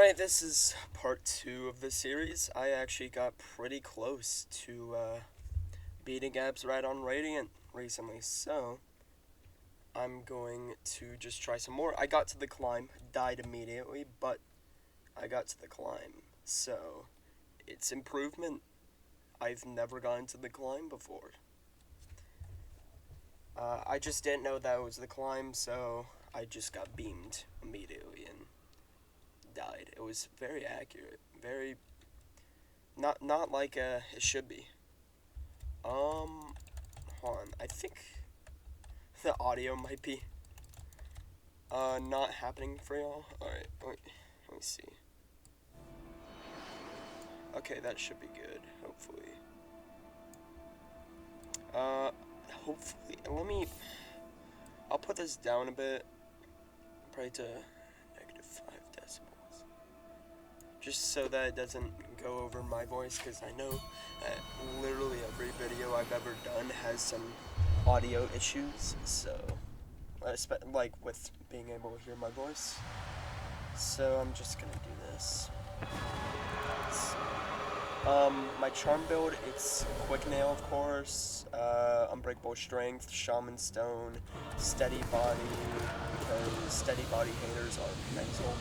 Alright, this is part 2 of the series. I actually got pretty close to beating Abs right on Radiant recently, so I'm going to just try some more. I got to the climb, died immediately, but I got to the climb, so it's improvement. I've never gotten to the climb before. I just didn't know that was the climb, so I just got beamed immediately and died. It was very accurate, very not like it should be. Hold on. I think the audio might be not happening for y'all. All right, let me see. Okay, that should be good. Hopefully. Hopefully. I'll put this down a bit, probably to -5 decibels. Just so that it doesn't go over my voice, because I know that literally every video I've ever done has some audio issues, so, like with being able to hear my voice. So I'm just gonna do this. My charm build, it's quick nail, of course, unbreakable strength, shaman stone, steady body, because steady body haters are mental.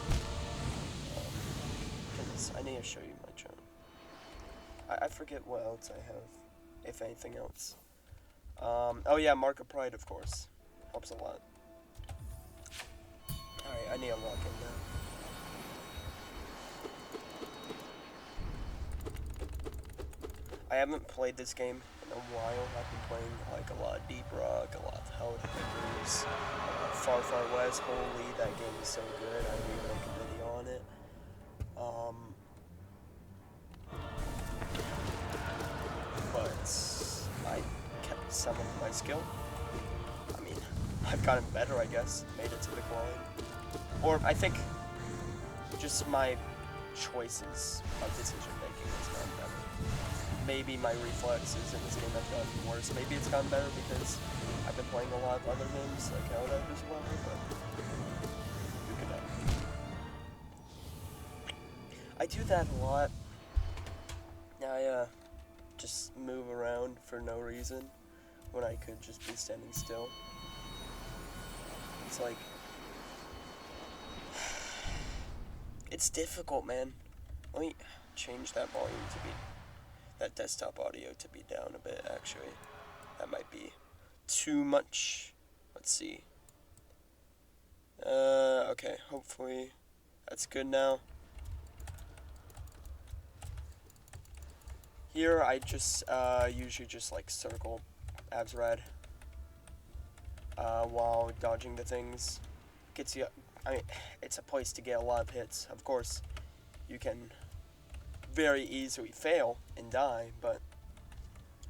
Goodness, I need to show you my charm. I forget what else I have, if anything else. Oh yeah, Mark of Pride, of course, helps a lot. Alright, I need to lock in now. I haven't played this game in a while. I've been playing like a lot of Deep Rock, a lot of Hellhackers, Far Far West. Holy, that game is so good. I need to make a video on it. But I kept some of my skill. I mean, I've gotten better, I guess. Made it to the climb. Or I think just my choices of decision making has gotten better. Maybe my reflexes in this game have gotten worse. Maybe it's gotten better because I've been playing a lot of other games like Hellhackers as well, but who could know? I do that a lot. I just move around for no reason when I could just be standing still. It's like, it's difficult, man. Let me change that volume to be, that desktop audio to be down a bit, actually. That might be too much. Let's see. Okay, hopefully that's good now. Here, I just, usually just, like, circle abs red, while dodging the things. Gets you, I mean, it's a place to get a lot of hits. Of course, you can very easily fail and die, but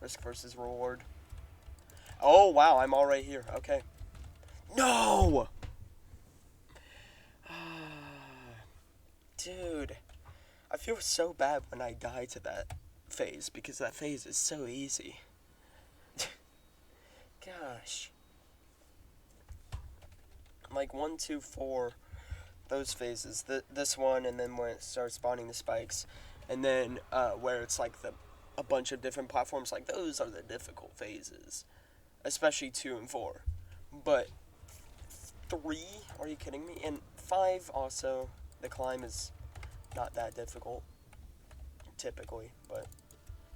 risk versus reward. Oh, wow, I'm all right here. Okay. No! Dude, I feel so bad when I die to that phase, because that phase is so easy. Gosh. Like 1, 2, 4, those phases. This one, and then when it starts spawning the spikes, and then where it's like a bunch of different platforms, like those are the difficult phases. Especially 2 and 4. But 3, are you kidding me? And 5 also, the climb is not that difficult, typically, but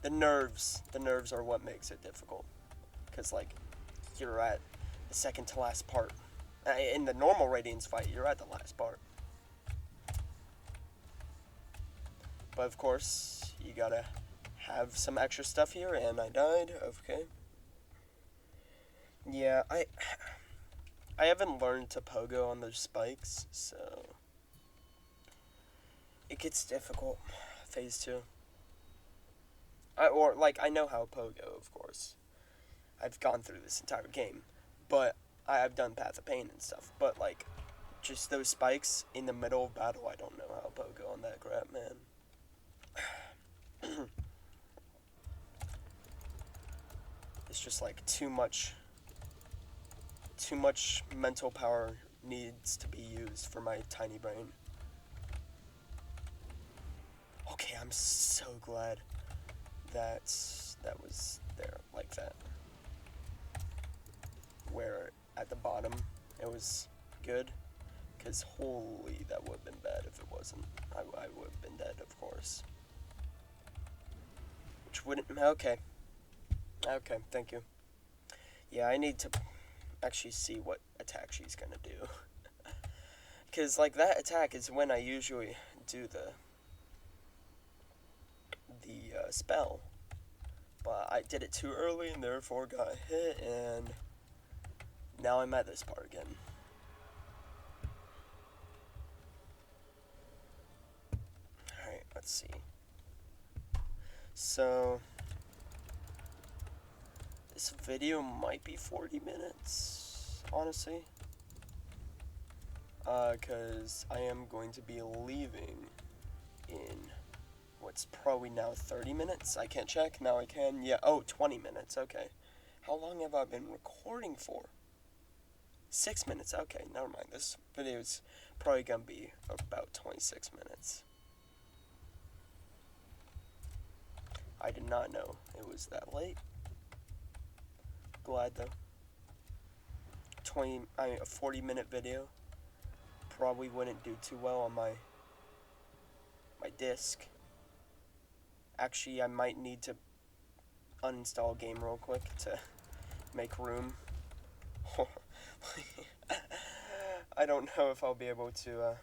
the nerves are what makes it difficult. Because, like, you're at the second to last part. In the normal Radiance fight, you're at the last part. But, of course, you gotta have some extra stuff here, and I died. Okay. Yeah, I haven't learned to pogo on those spikes, so it gets difficult. Phase 2. I know how to pogo, of course. I've gone through this entire game, but I've done Path of Pain and stuff, but, like, just those spikes in the middle of battle, I don't know how to pogo on that crap, man. It's just, like, too much mental power needs to be used for my tiny brain. so glad that that was there like that. Where at the bottom it was good, because holy, that would have been bad if it wasn't. I would have been dead, of course. Which wouldn't, okay, thank you. Yeah, I need to actually see what attack she's gonna do. Because, like, that attack is when I usually do the spell. But I did it too early and therefore got hit, and now I'm at this part again. Alright, let's see. So, this video might be 40 minutes, honestly. Because I am going to be leaving in what's probably now 30 minutes. I can't check. Now I can. Yeah, 20 minutes. Okay. How long have I been recording for? 6 minutes. Okay, never mind. This video is probably going to be about 26 minutes. I did not know it was that late. Glad though. A 40-minute video probably wouldn't do too well on my disc. Actually, I might need to uninstall a game real quick to make room. I don't know if I'll be able to.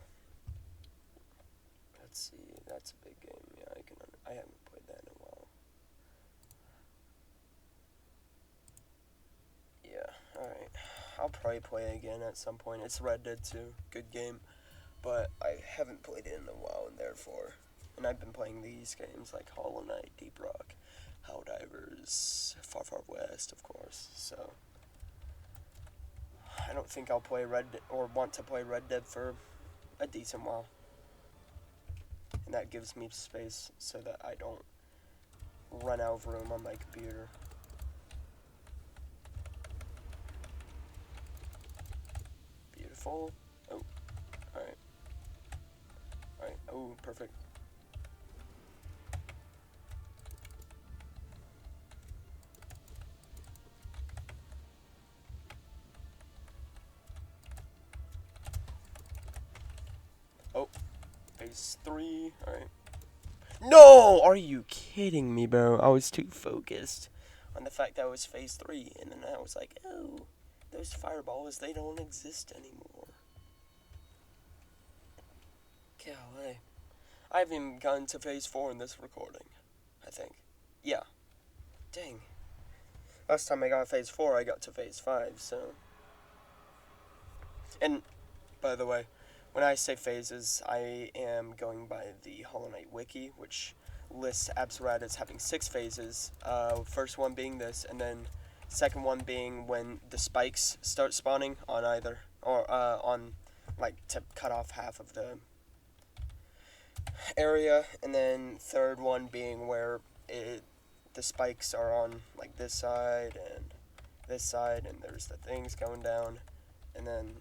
Let's see. That's a big game. Yeah, I haven't played that in a while. Yeah. All right. I'll probably play it again at some point. It's Red Dead 2. Good game. But I haven't played it in a while, and therefore, and I've been playing these games like Hollow Knight, Deep Rock, Helldivers, Far Far West, of course. So I don't think I'll play want to play Red Dead for a decent while, and that gives me space so that I don't run out of room on my computer. Beautiful. Oh, all right. Alright, oh, perfect. Oh, phase 3, alright. No! Are you kidding me, bro? I was too focused on the fact that it was phase 3, and then I was like, oh, those fireballs, they don't exist anymore. Golly. I haven't even gotten to phase 4 in this recording, I think. Yeah. Dang. Last time I got phase 4, I got to phase 5, so. And, by the way, when I say phases, I am going by the Hollow Knight wiki, which lists Absurad as having 6 phases. First one being this, and then second one being when the spikes start spawning on either, or on, like, to cut off half of the area, and then third one being where the spikes are on, like, this side, and there's the things going down, and then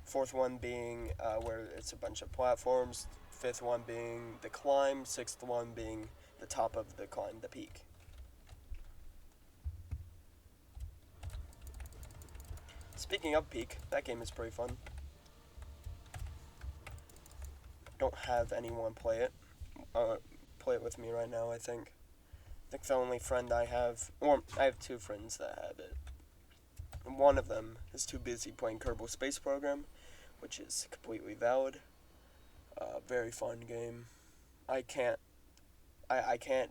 fourth one being where it's a bunch of platforms, fifth one being the climb, sixth one being the top of the climb, the peak. Speaking of peak, that game is pretty fun. Don't have anyone play it with me right now, I think. I think the only friend I have, or I have 2 friends that have it. And one of them is too busy playing Kerbal Space Program, which is completely valid. Very fun game. I can't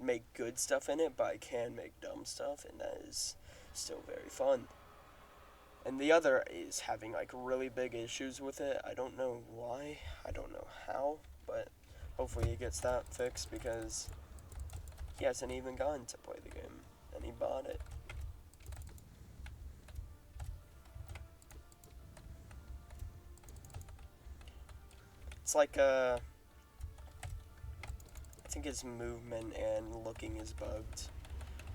make good stuff in it, but I can make dumb stuff, and that is still very fun. And the other is having, like, really big issues with it. I don't know why, I don't know how, but hopefully he gets that fixed, because he hasn't even gotten to play the game, and he bought it. It's like, I think his movement and looking is bugged.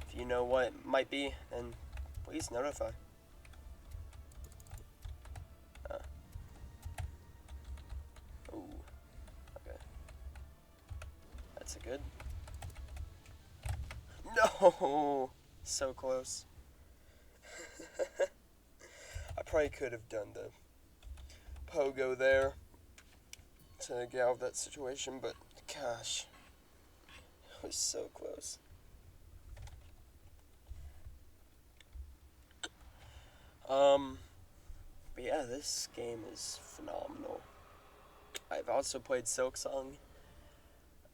If you know what it might be, then please notify. Ooh. Okay. That's a good. No! So close. I probably could have done the pogo there to get out of that situation, but gosh, it was so close. But yeah, this game is phenomenal. I've also played Silksong.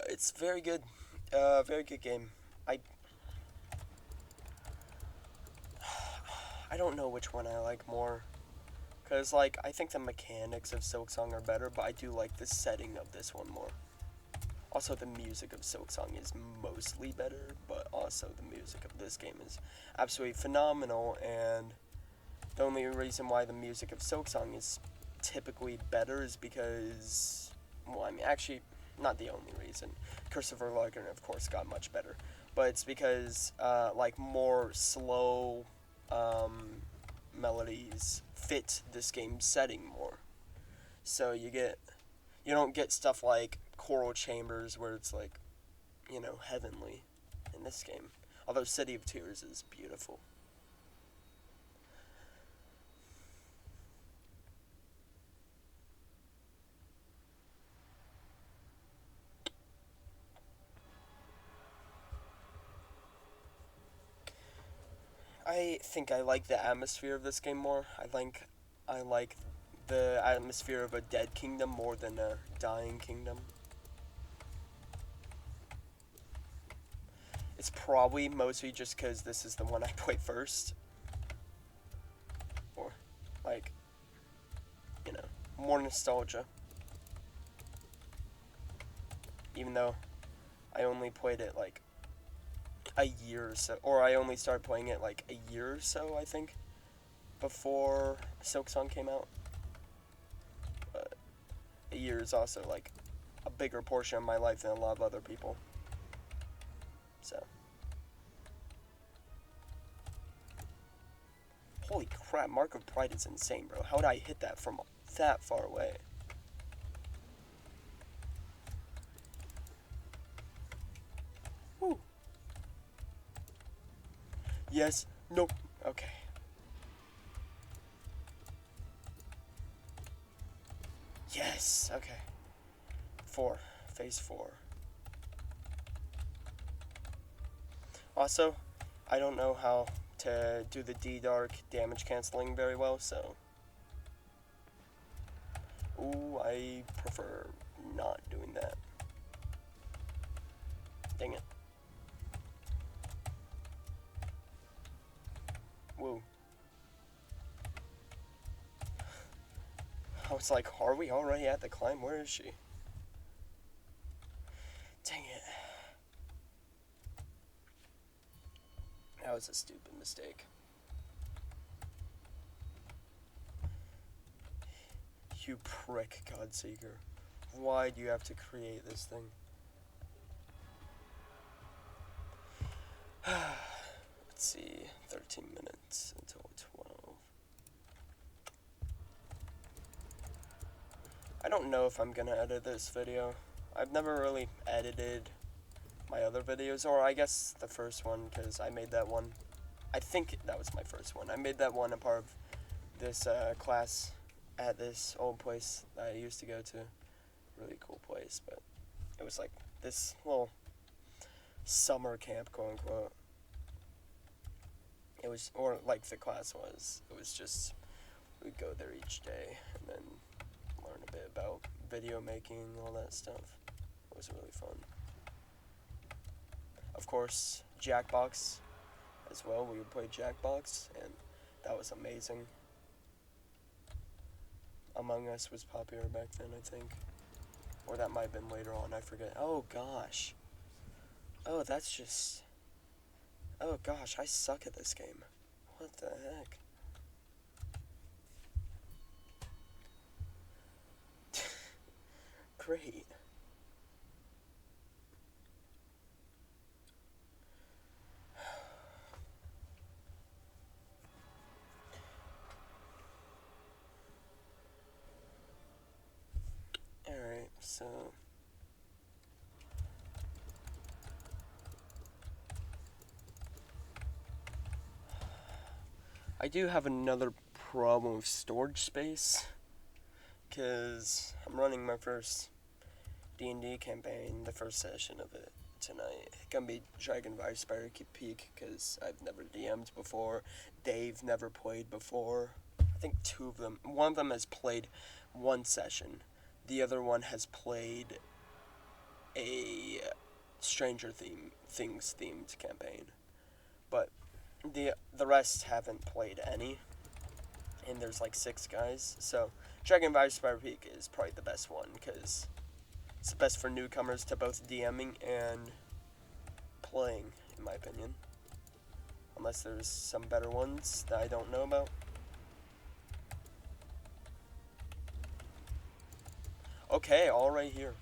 It's very good. Very good game. I don't know which one I like more. Because, like, I think the mechanics of Silksong are better, but I do like the setting of this one more. Also, the music of Silksong is mostly better, but also the music of this game is absolutely phenomenal, and the only reason why the music of Silksong is typically better is because, well, I mean, actually, not the only reason. Christopher Logan, of course, got much better, but it's because, like, more slow, melodies fit this game's setting more. So you don't get stuff like choral chambers where it's like, heavenly in this game. Although City of Tears is beautiful. I think I like the atmosphere of this game more. I like the atmosphere of a dead kingdom more than a dying kingdom. It's probably mostly just because this is the one I played first. Or, like, more nostalgia. Even though I only played it, like, a year or so. Or I only started playing it, like, a year or so, I think, before Silksong came out. But a year is also, like, a bigger portion of my life than a lot of other people. So. Holy crap, Mark of Pride is insane, bro. How did I hit that from that far away? Woo. Yes. Nope. Okay. Yes. Okay. 4. Phase 4. Also, I don't know how to do the D-Dark damage canceling very well, so... Ooh, I prefer not doing that. Dang it. Woo. I was like, are we already at the climb? Where is she? Dang it. That was a stupid mistake. You prick, Godseeker. Why do you have to create this thing? Let's see, 13 minutes until 12. I don't know if I'm gonna edit this video. I've never really edited my other videos, or I guess the first one, because I made that one. I think that was my first one. I made that one a part of this class at this old place that I used to go to. Really cool place, but it was like this little summer camp, quote unquote. It was, or like the class was, it was just, we'd go there each day and then learn a bit about video making, all that stuff. It was really fun. Of course, Jackbox as well. We would play Jackbox, and that was amazing. Among Us was popular back then, I think. Or that might have been later on, I forget. Oh, gosh. Oh, that's just... Oh, gosh, I suck at this game. What the heck? Great. Alright, so... I do have another problem with storage space, because I'm running my first D&D campaign, the first session of it tonight. It's gonna be Dragon Vice Peak, because I've never DM'd before. Dave never played before. I think two of them. One of them has played one session. The other one has played a Stranger Things themed campaign. But the rest haven't played any. And there's like 6 guys. So Dragon Vice Peak is probably the best one, because it's the best for newcomers to both DMing and playing, in my opinion. Unless there's some better ones that I don't know about. Okay, all right here.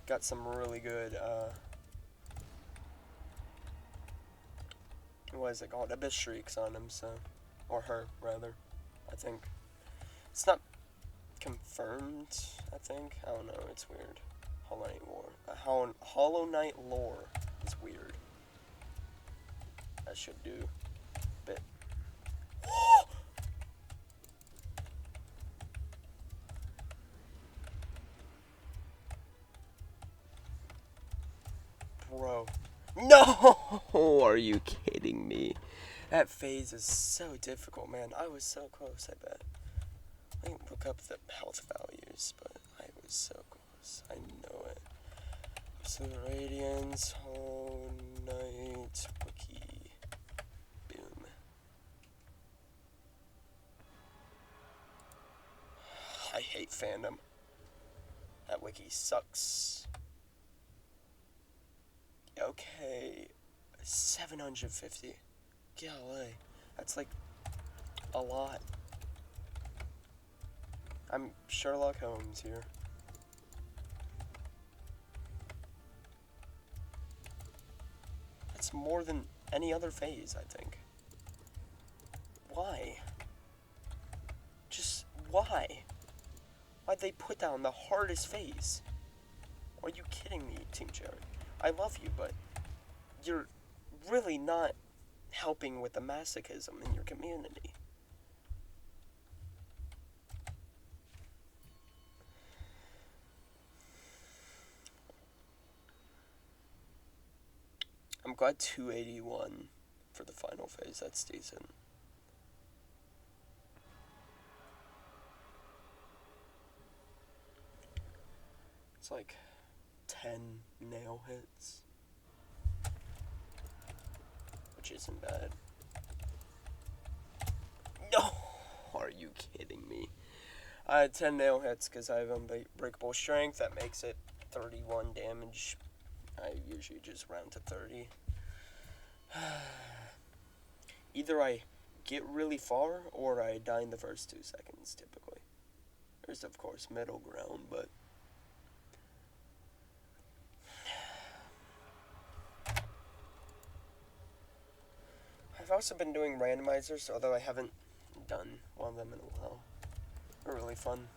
Got some really good, what is it called? Abyss Shrieks on him, so. Or her, rather. I think. It's not confirmed, I think. I don't know, it's weird. Hollow Knight lore. Hollow Knight lore is weird. That should do a bit. Bro. No! Are you kidding me? That phase is so difficult, man. I was so close, I bet. I didn't look up the health values, but I was so close. I know it. Absolute Radiance, Hollow Knight, Wiki. Boom. I hate fandom. That wiki sucks. Okay. 750. Golly. That's like a lot. I'm Sherlock Holmes here. That's more than any other phase, I think. Why? Just why? Why'd they put down the hardest phase? Are you kidding me, Team Jerry? I love you, but you're really not helping with the masochism in your community. I'm glad 281 for the final phase. That's decent. It's like 10 nail hits, which isn't bad. No! Are you kidding me? I had 10 nail hits because I have unbreakable strength. That makes it 31 damage. I usually just round to 30. Either I get really far or I die in the first 2 seconds, typically. There's, of course, middle ground, but I've also been doing randomizers, although I haven't done one of them in a while. They're really fun.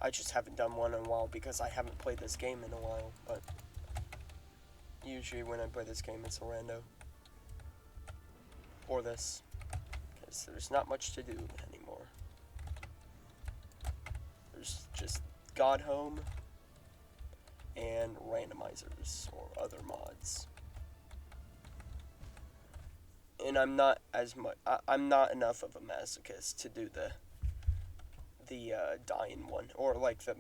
I just haven't done one in a while because I haven't played this game in a while, but usually when I play this game it's a rando. Or this. Because there's not much to do anymore. There's just godhome and randomizers or other mods. And I'm not I'm not enough of a masochist to do the dying one, or like the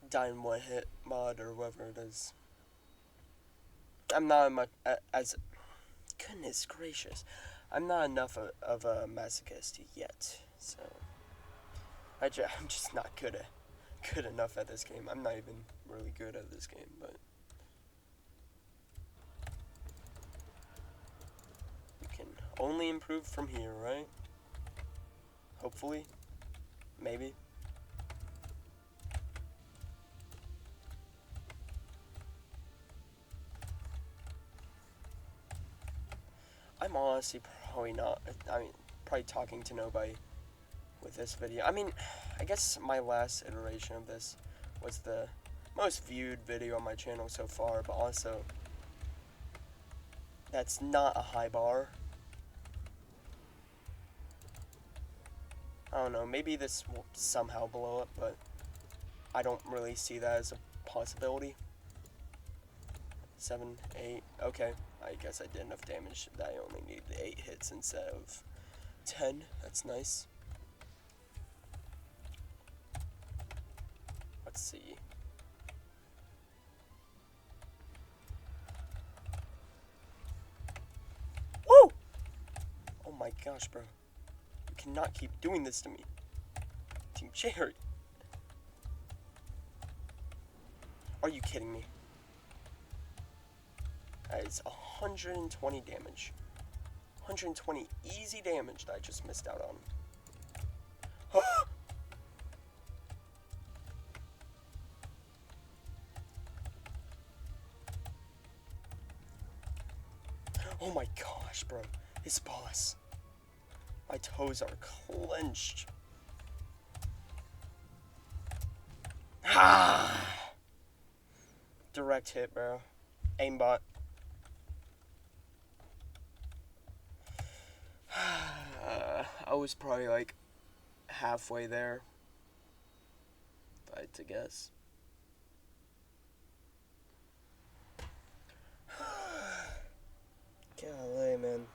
dying one hit mod or whatever it is. I'm not much as goodness gracious, I'm not enough of a masochist yet, so I'm just not good enough at this game. I'm not even really good at this game, but we can only improve from here, right? Hopefully. Maybe. I'm honestly probably not, probably talking to nobody with this video. I mean, I guess my last iteration of this was the most viewed video on my channel so far, but also that's not a high bar. I don't know, maybe this will somehow blow up, but I don't really see that as a possibility. 7, 8, okay. I guess I did enough damage that I only needed 8 hits instead of 10. That's nice. Let's see. Woo! Oh my gosh, bro. You cannot keep doing this to me. Team Jerry. Are you kidding me? That is 120 damage. 120 easy damage that I just missed out on. Oh my gosh, bro. His boss. My toes are clenched. Direct hit, bro. Aimbot. I was probably like halfway there, if I had to guess. Golly, man.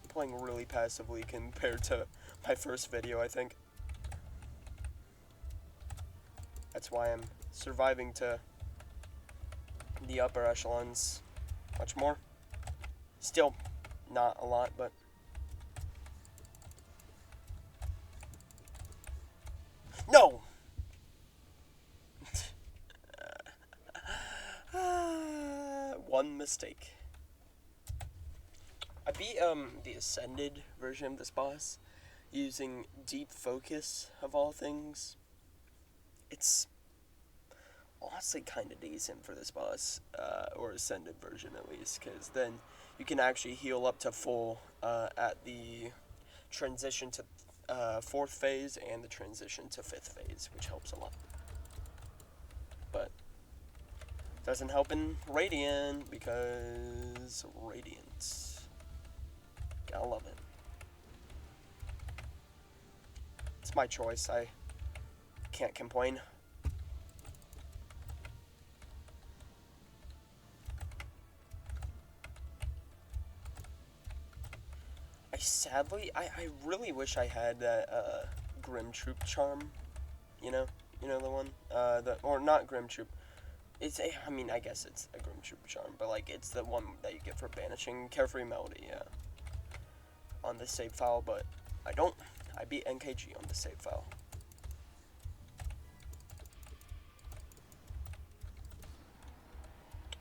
Playing really passively compared to my first video, I think. That's why I'm surviving to the upper echelons much more. Still not a lot, but no. One mistake. I beat the Ascended version of this boss using Deep Focus, of all things. It's honestly kind of decent for this boss, or Ascended version at least, because then you can actually heal up to full at the transition to 4th phase and the transition to 5th phase, which helps a lot. But doesn't help in Radiant, because Radiance. Gotta love it. It's my choice. I can't complain. I really wish I had that Grim Troop charm. You know the one. Or not Grim Troop. I mean, I guess it's a Grim Troop charm, but like it's the one that you get for banishing Carefree Melody. Yeah. On the save file, but I don't. I beat NKG on the save file.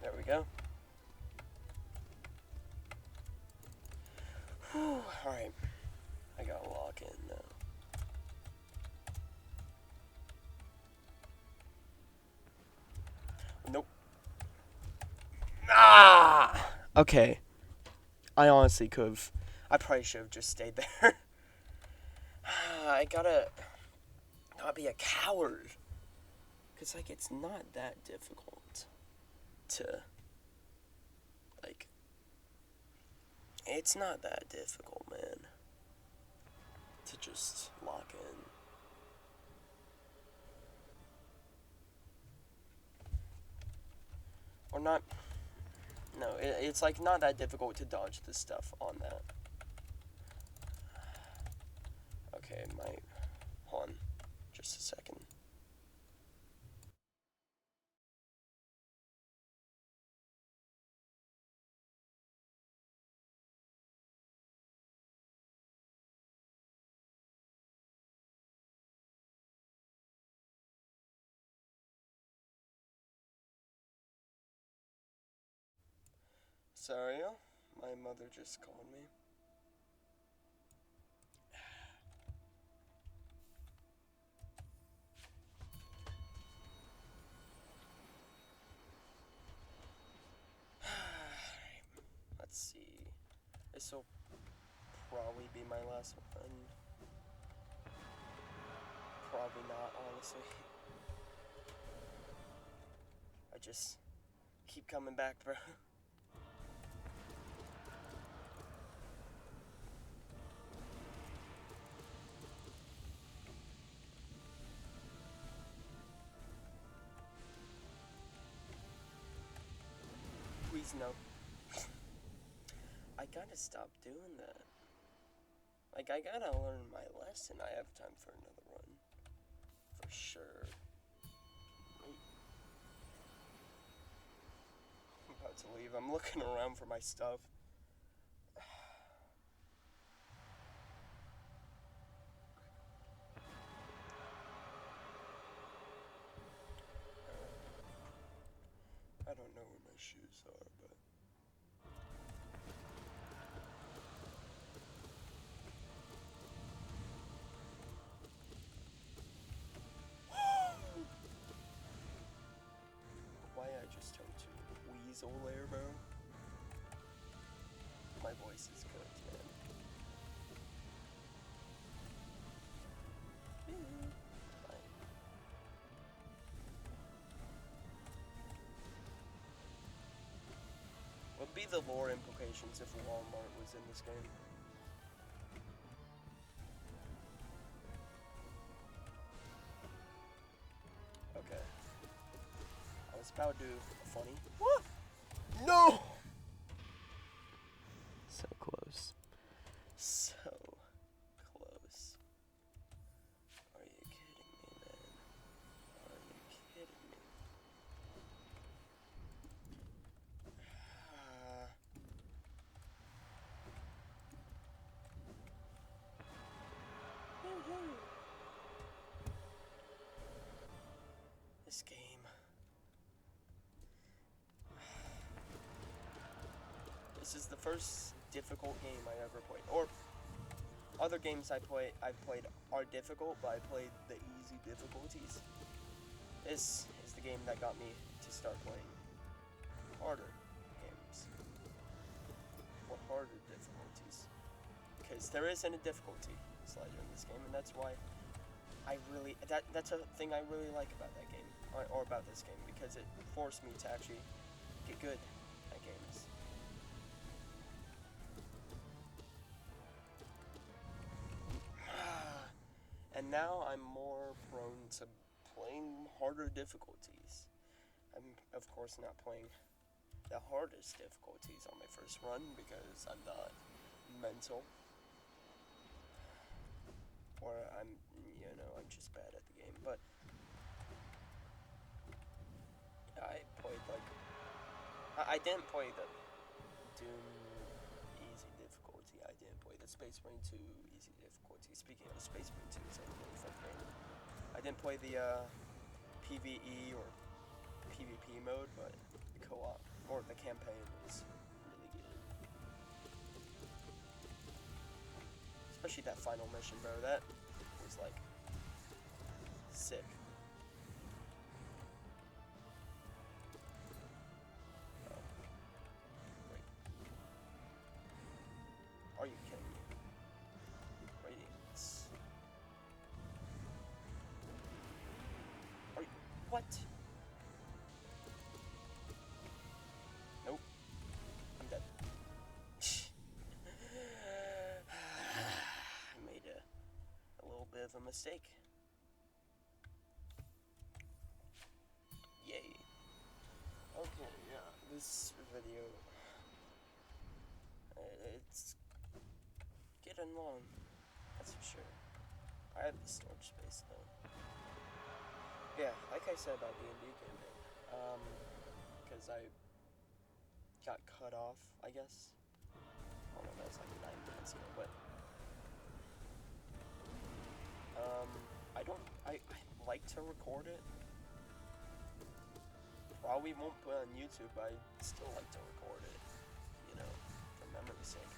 There we go. Whew, alright. I gotta lock in now. Nope. Ah! Okay. I honestly could've. I probably should have just stayed there. I gotta not be a coward. Because, like, it's not that difficult to, like, it's not that difficult, man, to just lock in. Or not, no, it's, like, not that difficult to dodge this stuff on that. Okay, hold on, just a second. Sorry, my mother just called me. this will probably be my last one. Probably not, honestly. I just keep coming back, bro. Please no. I gotta stop doing that. Like, I gotta learn my lesson. I have time for another run. For sure. Wait. I'm about to leave. I'm looking around for my stuff. I don't know where my shoes are, but... Why I just turned to Weasel there, bro? My voice is cooked, man. What would be the lore implications if Walmart was in this game? Okay. I was about to do a funny. What? No! So close. So close. Are you kidding me, man? Are you kidding me? This game. This is the first difficult game I ever played. Or other games I've played are difficult, but I played the easy difficulties. This is the game that got me to start playing harder games. Or harder difficulties. Because there isn't a difficulty slider in this game, and that's why that's a thing I really like about that game, or about this game, because it forced me to actually get good at games. And now I'm more prone to playing harder difficulties. I'm, of course, not playing the hardest difficulties on my first run, because I'm not mental. Or I'm just bad at the game, but I played, I didn't play the Doom easy difficulty. I didn't play the Space Marine 2 easy difficulty. Speaking of Space Marine 2, it's a really fun game. I didn't play the PvE or PvP mode, but the co-op, or the campaign, was really good. Especially that final mission, bro. That was, like, sick. Oh. Wait. Are you kidding me? Radiance. Are you... What? Nope. I'm dead. I made a little bit of a mistake. Yay. Okay, yeah, this video, it's getting long, that's for sure. I have the storage space, though. Yeah, like I said about D&D campaign, because I got cut off, I guess. I don't know, that was like 9 minutes ago, but, I like to record it. Probably won't put it on YouTube, but I still like to record it, for memory's sake.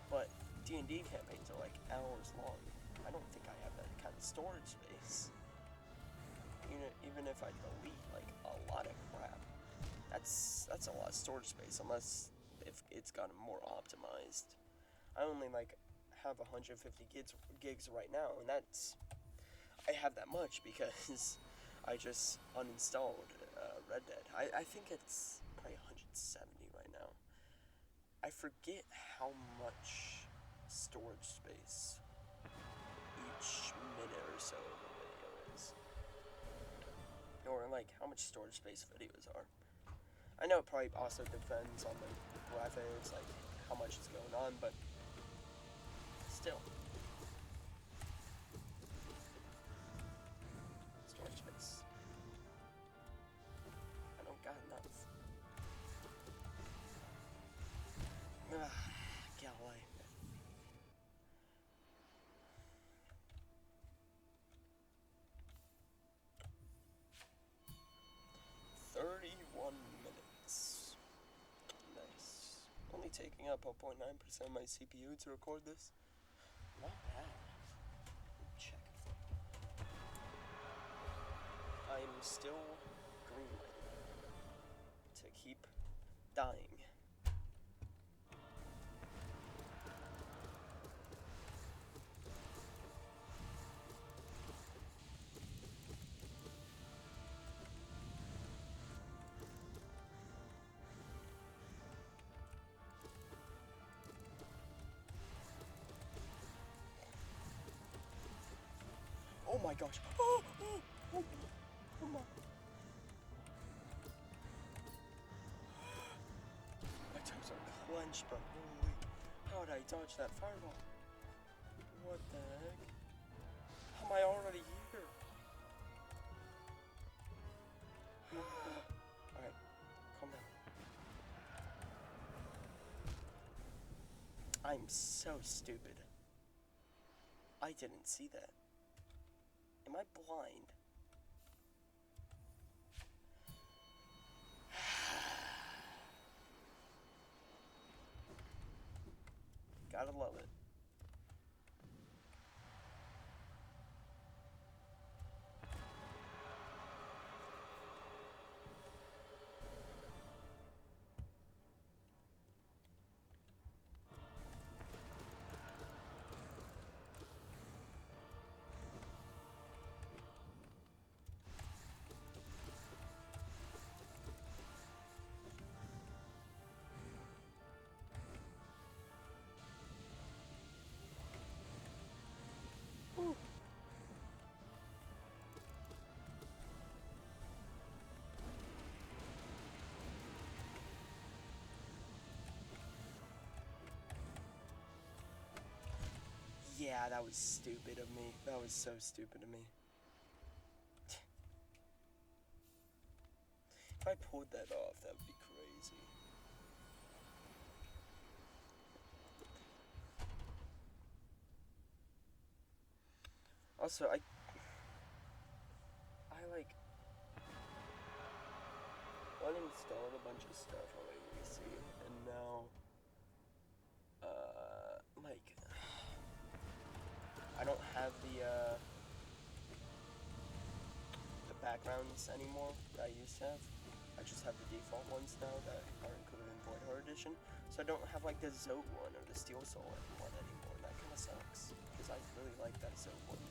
But D&D campaigns are like hours long. I don't think I have that kind of storage space. Even if I delete like a lot of crap, that's a lot of storage space, unless if it's gotten more optimized. I only like have 150 gigs right now, and I have that much because I just uninstalled Red Dead. I think it's probably 170 right now. I forget how much storage space each minute or so of a video is. Or like how much storage space videos are. I know it probably also depends on the graphics, like how much is going on, but still. Storage space. I don't got enough. Golly. $31 minutes. Nice. Only taking up 0.9% of my CPU to record this. Not bad. Check. I'm still green lighting to keep dying. Oh my gosh. Oh my. My toes are clenched, but holy. How did I dodge that fireball? What the heck? How am I already here? Alright, calm down. I'm so stupid. I didn't see that. Am I blind? Gotta love it. Ooh. Yeah, that was stupid of me. That was so stupid of me. If I pulled that off, that would be crazy. Also, I like uninstalled a bunch of stuff on my PC, and now, like, I don't have the backgrounds anymore that I used to have. I just have the default ones now that are included in Void Horror Edition. So I don't have like the Zoe one or the Steel Soul one anymore, and that kind of sucks because I really like that Zoe one.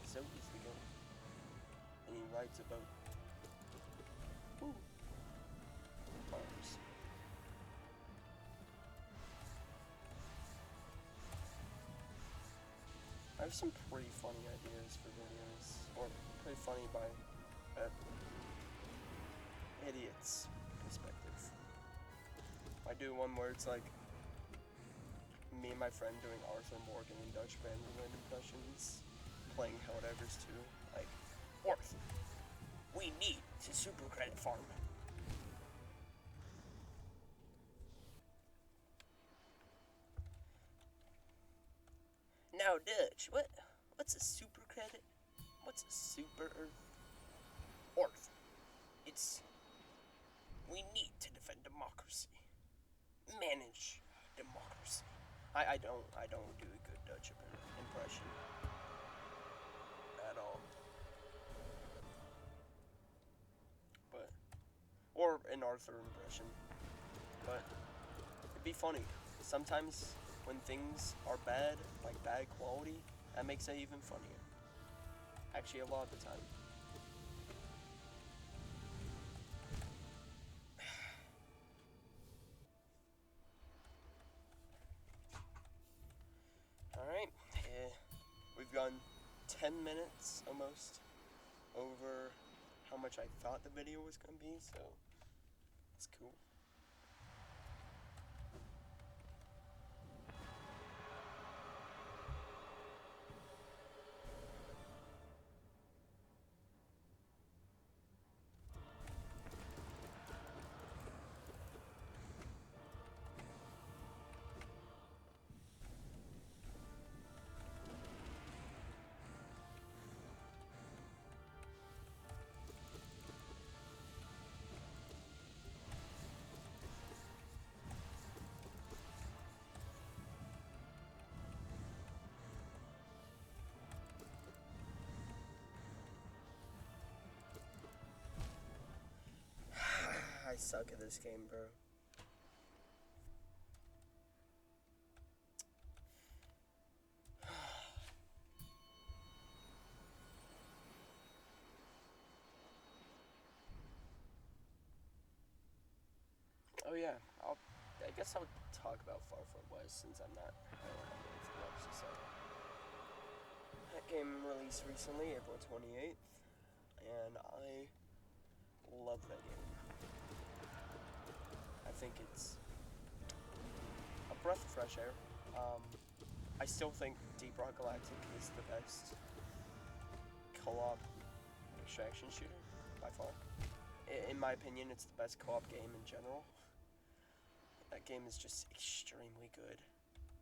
Zoe is the goat, and he rides a boat. Ooh, arms. I have some pretty funny ideas for videos, or pretty funny by idiot's perspective. I do one where it's like me and my friend doing Arthur Morgan and Dutch Vanderland impressions, playing Helldivers 2. Like, Arthur, we need to super credit farm. Now, Dutch, what's a super credit? What's a super Earth? It's we need to defend democracy, manage democracy. I don't do a good Dutch impression at all, but or an Arthur impression, but it'd be funny. sometimes when things are bad, like bad quality, that makes it even funnier. Actually, a lot of the time. Alright, we've gone 10 minutes almost over how much I thought the video was going to be, so that's cool. I suck at this game, bro. Oh yeah, I guess I'll talk about Far From West since I don't have anything else to say. That game released recently, April 28th, and I love that game. I think it's a breath of fresh air. I still think Deep Rock Galactic is the best co-op extraction shooter, by far. In my opinion, it's the best co-op game in general. That game is just extremely good.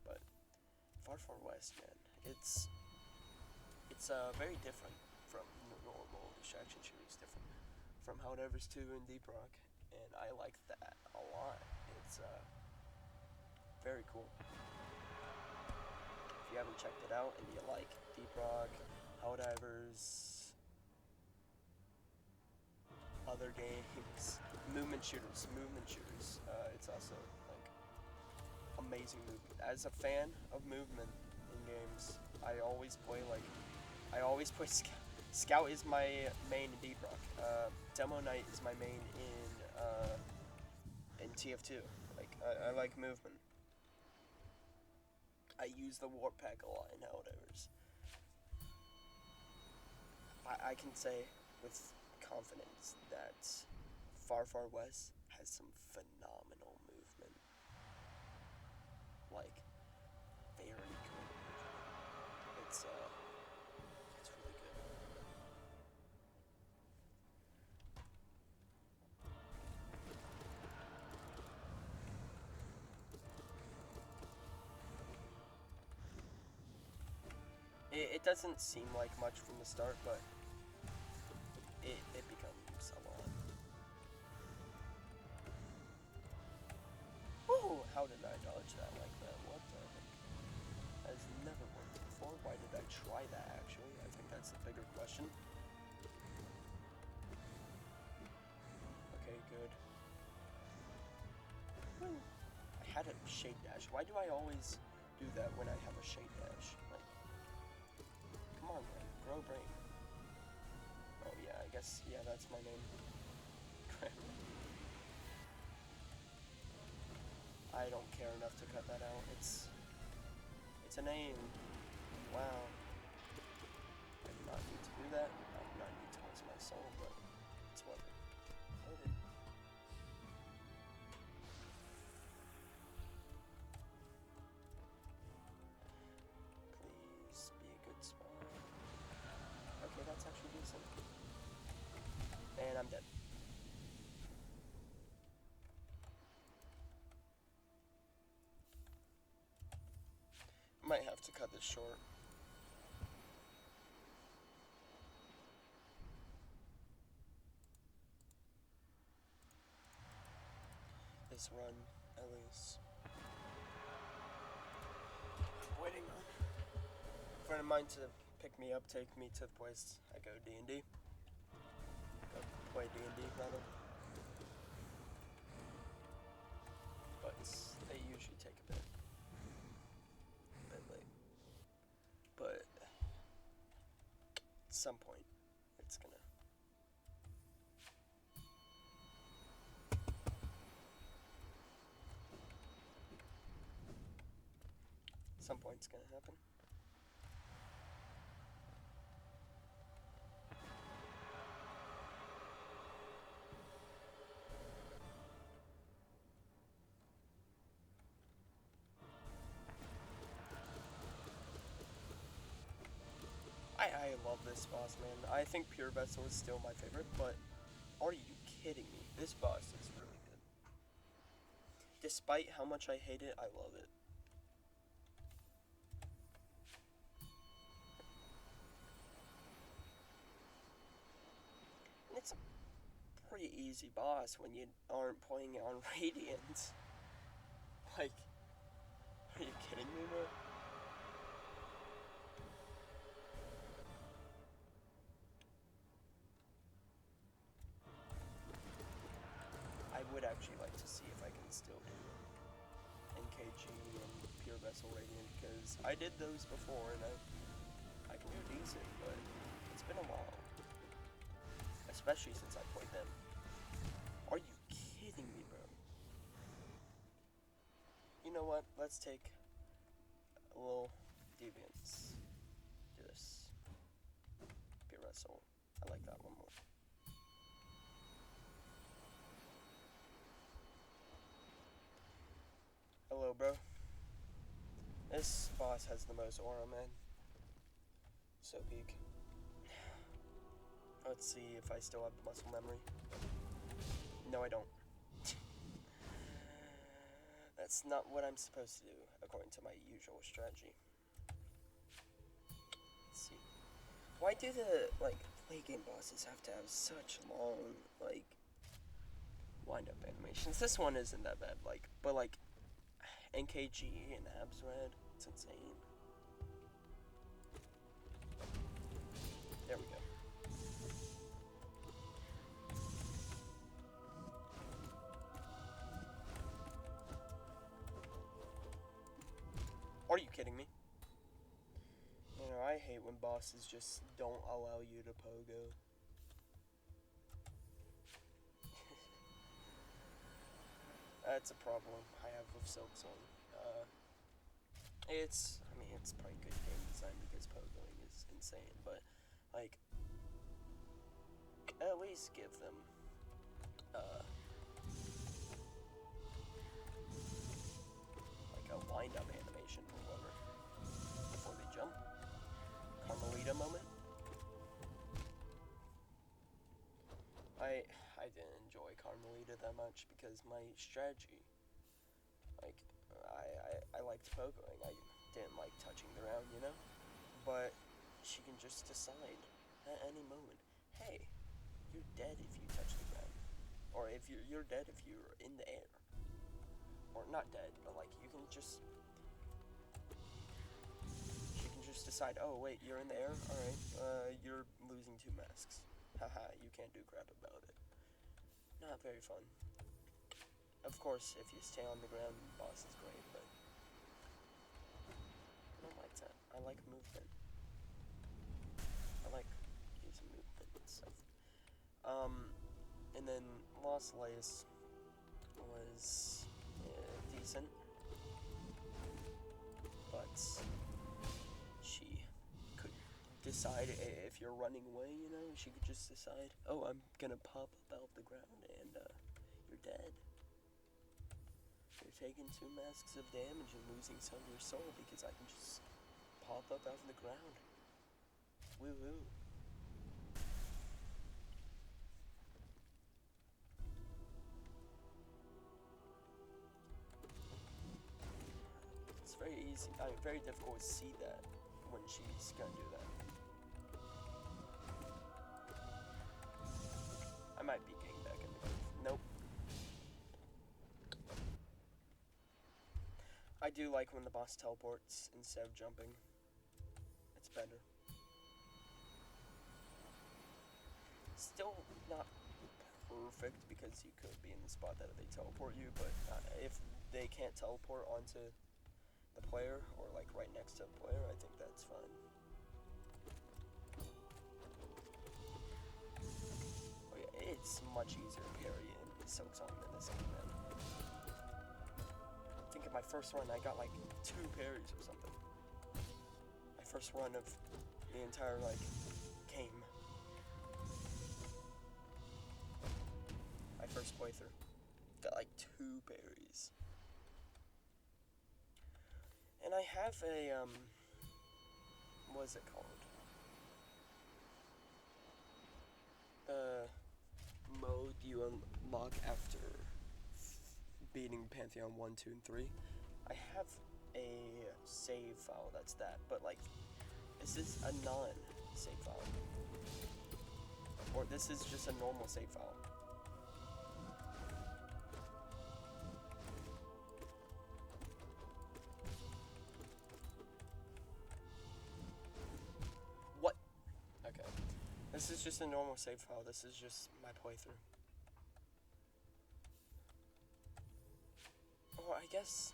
But Far Far West, man, it's very different from normal extraction shooters, different from Helldivers 2 and Deep Rock, and I like that a lot. It's very cool. If you haven't checked it out and you like Deep Rock, Helldivers, other games, movement shooters, it's also like amazing movement. As a fan of movement in games, I always play Scout is my main in Deep Rock. Demo Knight is my main in TF2. Like I like movement. I use the Warp Pack a lot in Helldivers. I can say with confidence that Far Far West has some phenomenal movement. Like, very good movement. It's really good. It doesn't seem like much from the start, but it becomes a lot. Oh, how did I dodge that like that? What the heck? That has never worked before. Why did I try that, actually? I think that's the bigger question. Okay, good. I had a shade dash. Why do I always do that when I have a shade dash? Like, come on, man. Grow brain. Oh, yeah, I guess, yeah, that's my name. I don't care enough to cut that out. It's a name. Wow. I do not need to do that. I do not need to waste my soul, but it's whatever. Please be a good spot. Okay, that's actually decent. And I'm dead. Might have to cut this short. This run, at least. Waiting on a friend of mine to pick me up, take me to the place I go D&D. Go play D&D, rather. But they usually take a bit. some point, it's gonna... Some point it's gonna happen. I love this boss, man. I think Pure Vessel is still my favorite, but are you kidding me? This boss is really good. Despite how much I hate it, I love it. And it's a pretty easy boss when you aren't playing on radiance. Like, are you kidding me, bro? I would actually like to see if I can still do NKG and Pure Vessel Radiant, because I did those before and I can do decent, but it's been a while. Especially since I played them. Are you kidding me, bro? You know what? Let's take a little deviance. Do this. Pure Vessel. I like that one more. Hello, bro. This boss has the most aura, man. So peak. Let's see if I still have the muscle memory. No, I don't. That's not what I'm supposed to do, according to my usual strategy. Let's see. Why do the, like, late game bosses have to have such long, like, wind-up animations? This one isn't that bad, like, but, like, NKG and Abs Red, it's insane. There we go. Are you kidding me? You know, I hate when bosses just don't allow you to pogo. That's a problem I have with Silksong. It's probably good game design because pogoing is insane, but, like, at least give them, like a wind-up animation or whatever before they jump. Carmelita moment. I didn't enjoy Carmelita that much because my strategy, like, I liked pogoing. I didn't like touching the ground, you know? But she can just decide at any moment, hey, you're dead if you touch the ground. Or if you're dead if you're in the air. Or not dead, but like you can just... She can just decide, oh wait, you're in the air? Alright, you're losing 2 masks. Haha, you can't do crap about it. Not very fun. Of course, if you stay on the ground, the boss is great, but... I don't like that. I like movement. I like using movement and stuff. And then Lost Lace was decent, but she could decide if you're running away, you know, she could just decide, oh, I'm gonna pop up out the ground and you're dead. You're taking 2 masks of damage and losing some of your soul because I can just pop up out of the ground. Woo woo. It's very easy, very difficult to see that when she's gonna do that. I might be getting back in the groove. Nope. I do like when the boss teleports instead of jumping. It's better. Still not perfect because you could be in the spot that they teleport you, but if they can't teleport onto the player or like right next to the player, I think that's fine. it's much easier to parry in Silk Song than this game, man. I think in my first run I got like 2 parries or something. My first run of the entire like game. My first playthrough. Got like 2 parries. And I have a what is it called? Mode you unlock after beating Pantheon 1, 2, and 3. I have a save file that's that, but like, this is a non-save file. Or this is just a normal save file. What? Okay. This is just a normal save file. This is just my playthrough. Well, I guess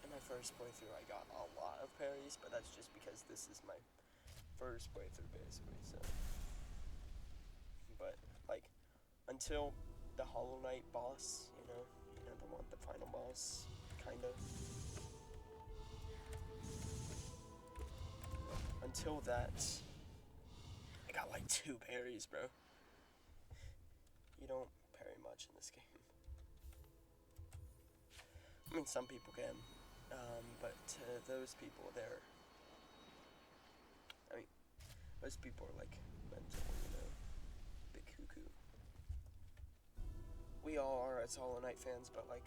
in my first playthrough I got a lot of parries, but that's just because this is my first playthrough basically, so. But, like, until the Hollow Knight boss, you know the final boss, kind of. Until that, I got like 2 parries, bro. You don't parry much in this game. I mean, some people can, but to those people, most people are like mental, big cuckoo. We all are as Hollow Knight fans, but like,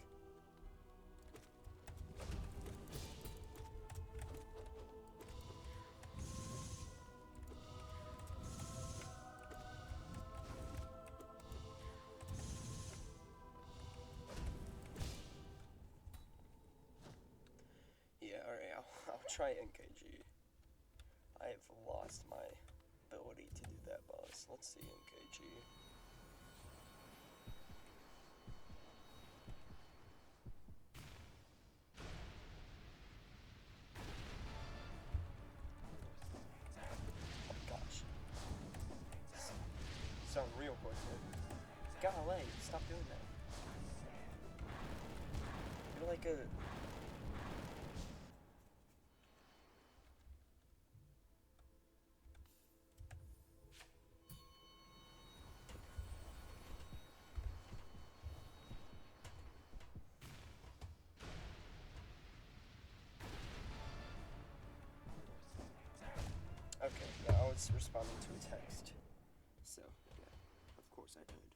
yeah, alright, I'll try NKG. I have lost my ability to do that boss. Let's see NKG. Oh my gosh. Sound real quick, man. Golly, stop doing that. You're like a... Okay, yeah, I was responding to a text. So, yeah, of course I did.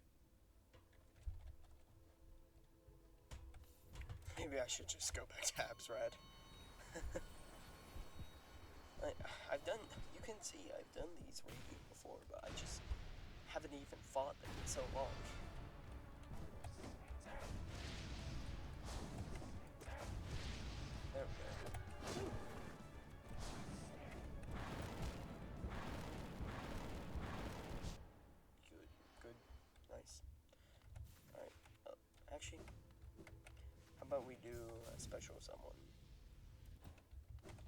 Maybe I should just go back to Absrad. I've done, you can see I've done these way before, but I just haven't even fought them in so long. There we go. Good, nice. Alright, actually, how about we do a special someone?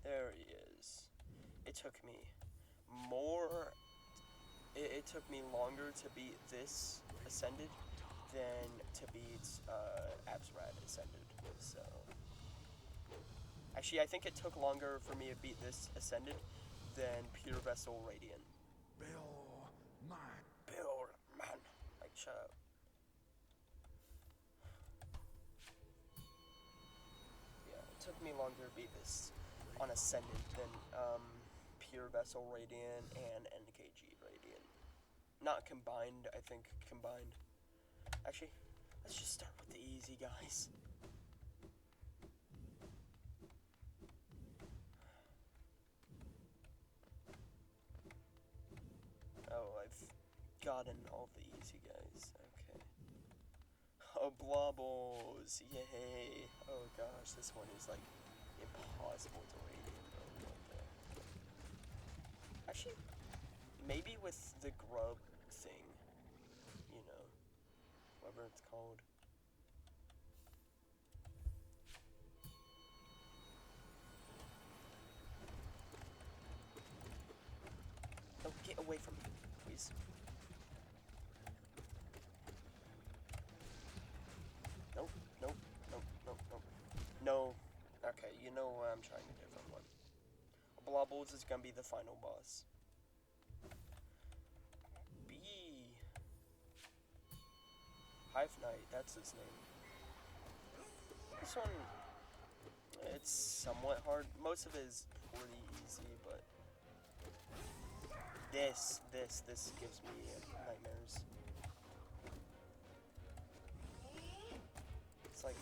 There he is. It took me it took me longer to beat this Ascended than to beat Absrad Ascended, so. Actually, I think it took longer for me to beat this Ascended than Pure Vessel Radiant. Bill, man. Bill, man. Like, shut up. Yeah, it took me longer to beat this on Ascended than Pure Vessel Radiant and NKG Radiant. Not combined, I think combined. Actually, let's just start with the easy guys. Oh, I've gotten all the easy guys. Okay. Oh, Blobbles! Yay! Oh gosh, this one is like impossible to radiant. Oh, what the... Actually, maybe with the grub thing, whatever it's called. Oh, get away from me, please. No. Okay, you know what? I'm trying a different one. Blobbles is gonna be the final boss. B. Hive Knight, that's his name. This one, it's somewhat hard. Most of it is pretty easy, but this gives me nightmares. It's like,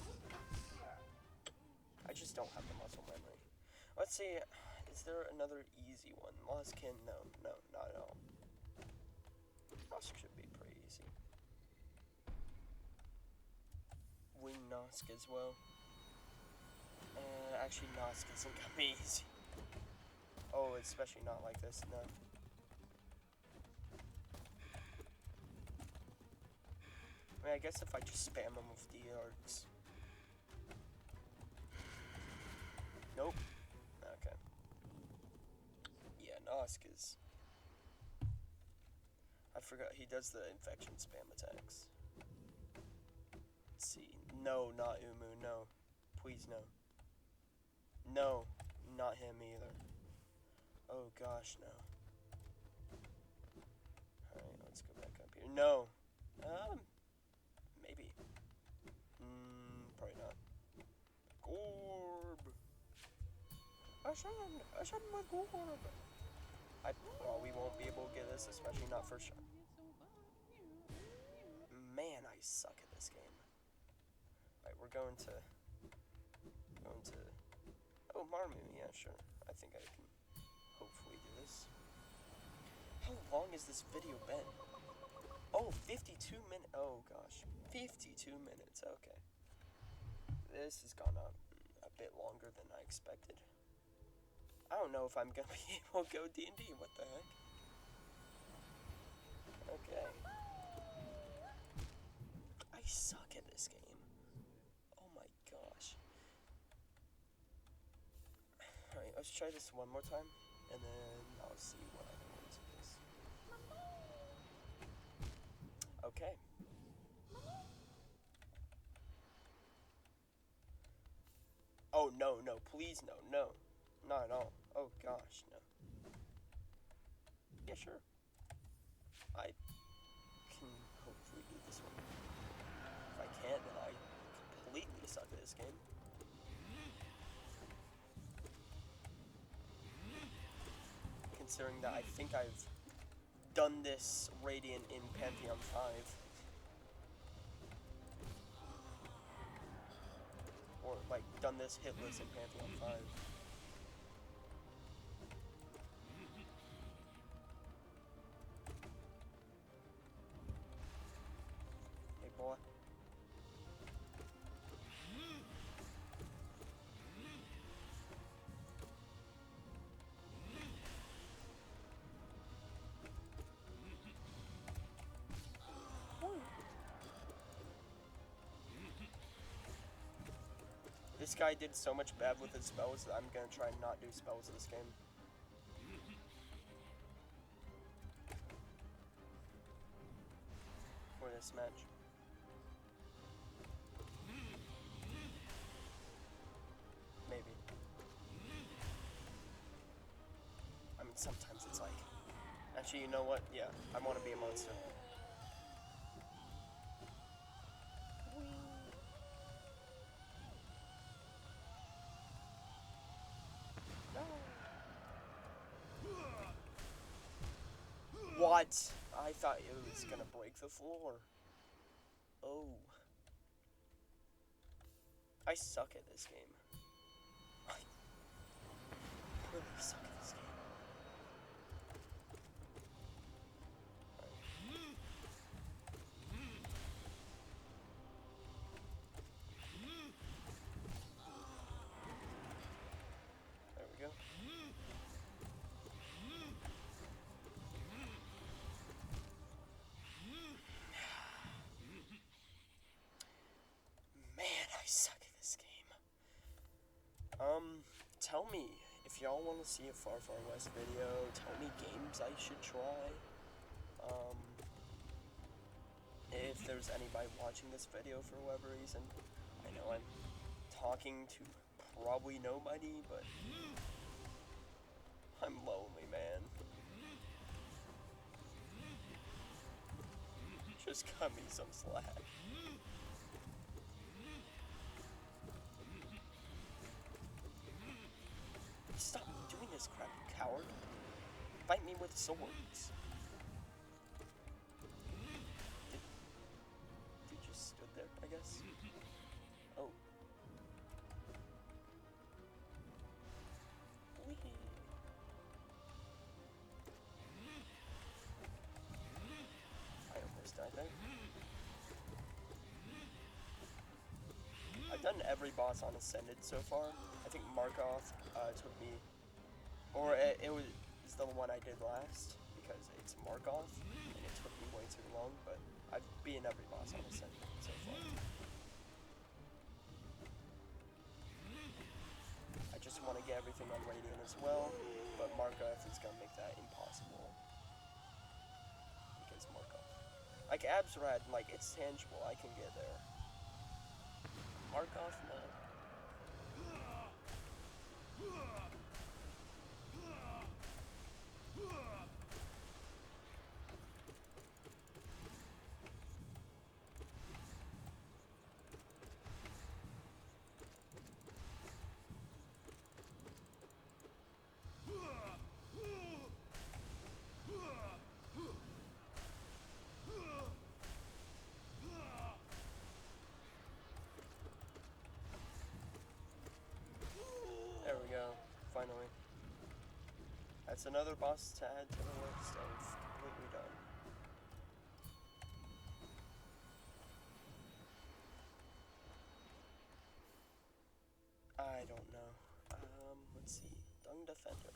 I just don't have the muscle memory. Let's see, is there another easy one? Lostkin, no, not at all. Nosk should be pretty easy. Wing Nosk as well. Actually, Nosk isn't gonna be easy. Oh, especially not like this, no. I mean, I guess if I just spam him with the arcs. Nope. Okay. Yeah, Nosk is... I forgot, he does the infection spam attacks. Let's see. No, not Umu, no. Please, no. No, not him either. Oh gosh, no. Alright, let's go back up here. No! Maybe. Probably not. Gorb! Ashan with Gorb! I probably won't be able to get this, especially not for sure. Man, I suck at this game. Alright, we're going to... Oh, Marmu, yeah, sure. I think I can hopefully do this. How long has this video been? Oh, 52 minutes. Oh, gosh. 52 minutes, okay. This has gone up a bit longer than I expected. I don't know if I'm gonna be able to go D&D, what the heck? Okay. I suck at this game. Oh my gosh. Alright, let's try this one more time, and then I'll see what other ones it is. Okay. Oh, no, please, no. Not at all. Oh, gosh, no. Yeah, sure. I can hopefully do this one. If I can't, then I completely suck at this game. Considering that I think I've done this Radiant in Pantheon 5. Or, like, done this hitless in Pantheon 5. Hey, boy. This guy did so much bad with his spells that I'm gonna try and not do spells this game. For this match. Maybe. I mean, sometimes it's like... Actually, you know what? Yeah, I want to be a monster. What? I thought it was gonna break the floor. Oh. I suck at this game. I really suck at this game. There we go. Man, I suck at this game. Tell me if y'all want to see a Far Far West video. Tell me games I should try. If there's anybody watching this video for whatever reason, I know I'm talking to probably nobody, but I'm lonely, man. Just cut me some slack. Stop doing this crap, you coward. Fight me with swords. Dude just stood there, I guess. Oh. Whee. I almost died there. I've done every boss on Ascended so far. I think Markov took me, or it was the one I did last, because it's Markov, and it took me way too long, but I've beaten every boss on Ascended so far. I just want to get everything on Radiant as well, but Markov is going to make that impossible. Because Markov. Like Absrad, like, it's tangible, I can get there. Markov, no. There we go, finally. That's another boss to add to the list of completely done. I don't know. Let's see. Dung Defender.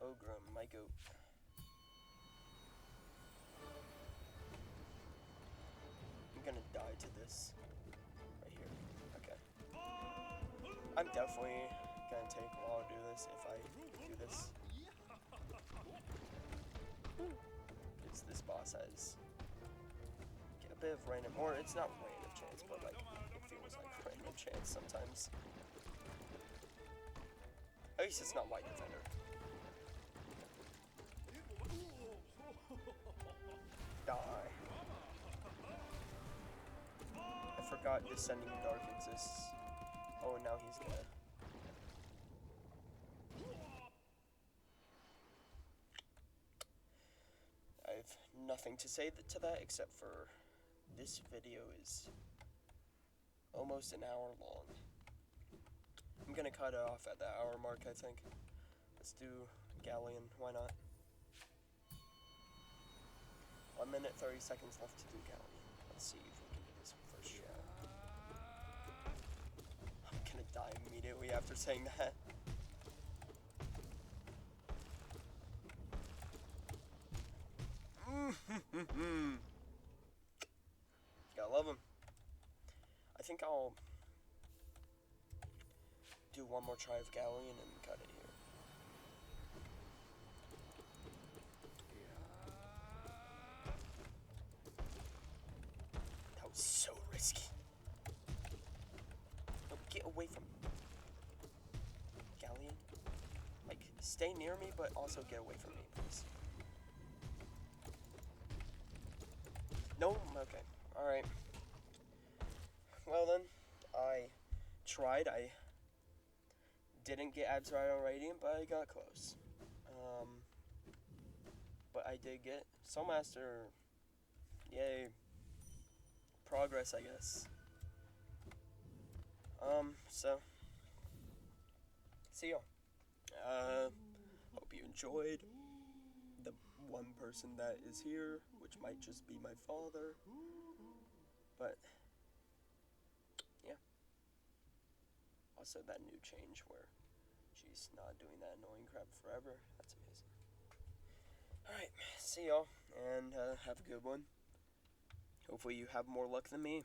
Ogrim, my goat. I'm gonna die to this. Right here. Okay. I'm definitely gonna take a while to do this if I do this. Because this boss has a bit of random, or it's not random chance, but like it feels like random chance sometimes. At least it's not White Defender. Die. I forgot Descending Dark exists. Oh, and now he's gonna. I have nothing to say to that except for this video is almost an hour long. I'm gonna cut it off at the hour mark, I think. Let's do Galleon, why not? 1 minute, 30 seconds left to do Galleon. Let's see if we can do this first shot. I'm gonna die immediately after saying that. Gotta love him. I think I'll do one more try of Galleon and cut it here. That was so risky. No, get away from me. Galleon? Like, stay near me, but also get away from me, please. No? Okay. Alright. Well then, I tried. I didn't get Absrad on Radiant, but I got close. But I did get Soulmaster. Yay. Progress, I guess. So. See y'all. Hope you enjoyed. The one person that is here, which might just be my father. But, yeah. Also, that new change where she's not doing that annoying crap forever. That's amazing. Alright, see y'all, and have a good one. Hopefully you have more luck than me.